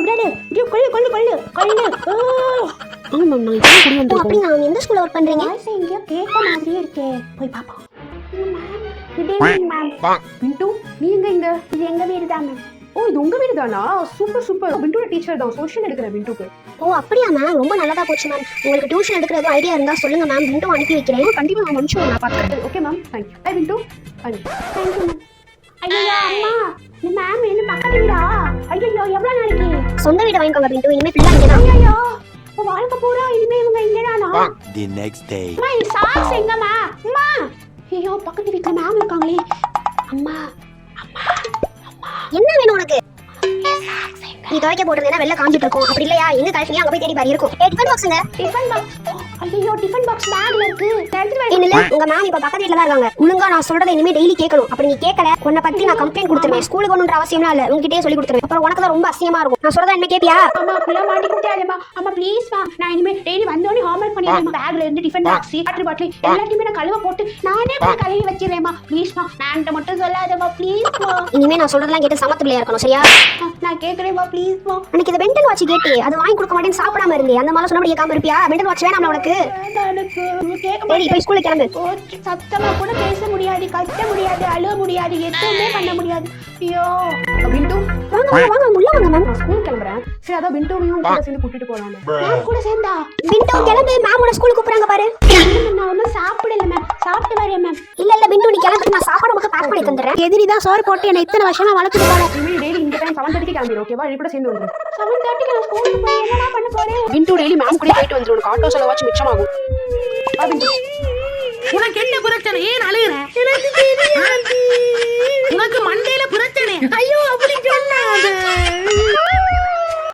விடாதே ஐயோ கொள்ளு கொள்ளு கொள்ளு கொள்ளு ஆமா மேம் நான் இப்போ குடி வந்திருக்கோம். அப்படி நான் எந்த ஸ்கூல்ல ஒர்க் பண்றீங்க? வாய்ஸ் எங்கேயோ கேட்ட மாதிரியே இருக்கே. போய் பாப்போம். Good evening ma'am. பிண்டு நீ எங்க இங்க? இது எங்க வீடு தான் மேம். ஓ இது உங்க வீடு தானா? Super super. பிண்டுவோட டீச்சர் தான், சோஷியல் எடுக்கிற பிண்டுக்கு. ஓ அப்படியா மேம், ரொம்ப நல்லதா போச்சு மேம். உங்களுக்கு டியூஷன் எடுக்கிறது ஐடியா இருந்தா சொல்லுங்க மேம், பிண்டு அனுப்பி வைக்கிறேன். கண்டிப்பா நான் அனுப்பிச்சு நான் பார்த்துக்கிறேன். Okay ma'am, thank you. Bye Pintu. Thank you ma'am. ஐயோ அம்மா, இந்த மேம் என்ன பக்கத்து வீடா? ஐயோ எவ்வளவு நாளைக்கு? சொந்த வீடு வாங்கிக்கோங்க பிண்டு, இனிமே ஃபுல்லா இங்க தான். ஐயோ வாழ்க்கை பூரா இனிமே இவங்க இங்கதானா? The next day. அம்மா இந்த சாக்ஸ் எங்கம்மா? அம்மா ஐயோ பக்கத்து வீட்டுல மேம் இருக்காங்களே. அம்மா அம்மா அம்மா என்ன வேணும் உனக்கு? நீ துவைக்க போடுறதுனா வெளில காஞ்சிட்டு இருக்கும். அப்படி இல்லையா எங்க கலெக்ஷன் அங்க போய் தேடி பாரு இருக்கும். டிஃபன் பாக்ஸ்ங்க. Tiffin box. ஐயோ டிஃபன் பாக்ஸ் பேக்ல இருக்கு. இல்ல உங்க மேம் இப்ப பக்கத்து வீட்ல தான் இருக்காங்க. ஒழுங்கா நான் சொல்றதை இனிமே டெய்லி கேட்கணும். அப்படி நீ கேட்கல உன்னை பத்தி நான் கம்ப்ளைண்ட் கொடுத்துருவேன். ஸ்கூலுக்கு போகணுன்ற அவசியம்லாம் இல்ல, உங்ககிட்டயே சொல்லி கொடுத்துருவேன். அப்புறம் உனக்கு தான் ரொம்ப அசிங்கமா இருக்கும். நான் சொல்றதை இனிமே கேப்பியா? அம்மா புள்ள மாட்டி குட்டியாதேமா. அம்மா ப்ளீஸ் மா, நான் இனிமே டெய்லி வந்தோனே ஹோம்வொர்க் பண்ணிடுறேன். பேக்ல இருந்து டிஃபன் பாக்ஸ் வாட்டர் பாட்டில் எல்லாத்தையுமே நான் கழுவ போட்டு நானே போய் கழுவி வச்சிரேன்மா. ப்ளீஸ் மா, நான் மட்டும் சொல்லாதேமா ப்ளீஸ் மா. இனிமே நான் சொல்றதெல்லாம் கேட்டு சமத்து பிள்ளையா இருக்கணும் சரியா? நான் கேக்குறேன்மா ப்ளீஸ் மா. அன்னைக்கு இந்த பென்டன் வாட்ச் கேட்டி அது வாங்கி கொடுக்க மாட்டேன்னு சாப்பிடாம இருந்தே. அந்த மாதிரி சொன்னபடி கேட்காம இருப்பியா? பென்டன் வாட்ச் வேணாம் உனக்கு? சரி போய் ஸ்கூலுக்கு கிளம்பு. சத்தமா கூட பேச முடியாது, கத்த முடியாது, அழுக முடியாது, எதுவுமே பண்ண முடியாது. ஐயோ பிண்டு வாங்க வாங்க வாங்க உள்ள வாங்க மேம். நான் ஸ்கூல் கிளம்புறேன். சரி அதான் பிண்டுவையும் கூட சேர்ந்து கூட்டிட்டு போலாம்னு. மேம் கூட சேர்ந்தா? பிண்டு கிளம்பு, மேம் உன ஸ்கூலுக்கு கூப்பிடுறாங்க பாரு. நான் ஒன்னும் சாப்பிடல மேம், சாப்பிட்டு வரேன் மேம். இல்ல இல்ல பிண்டு நீ கிளம்பு, நான் சாப்பாடு மட்டும் பேக் பண்ணி தந்துறேன். எதிரி தான் சோறு போட்டு என்ன இத்தனை வருஷமா வளர்த்துட்டு போறேன். இனிமே டெய்லி இந்த டைம் 7:30 கிளம்பிடு ஓகேவா? நீ கூட சேர்ந்து வந்துரு. 7:30 நான் ஸ்கூலுக்கு போய் என்னடா பண்ண போறேன்? பிண்டு டெய்லி மேம் கூட போயிட்டு வந்துரு. உனக்கு ஆட்டோ செலவாச்சு மிச்சமாகும். வா பிண்டு. உனக்கு என்ன பிரச்சனை? ஏன் அழுகுற? எனக்கு தெரியாது. உனக்கு மண்டையில பிரச்சனை. ஐயோ அப்படி சொல்லாத.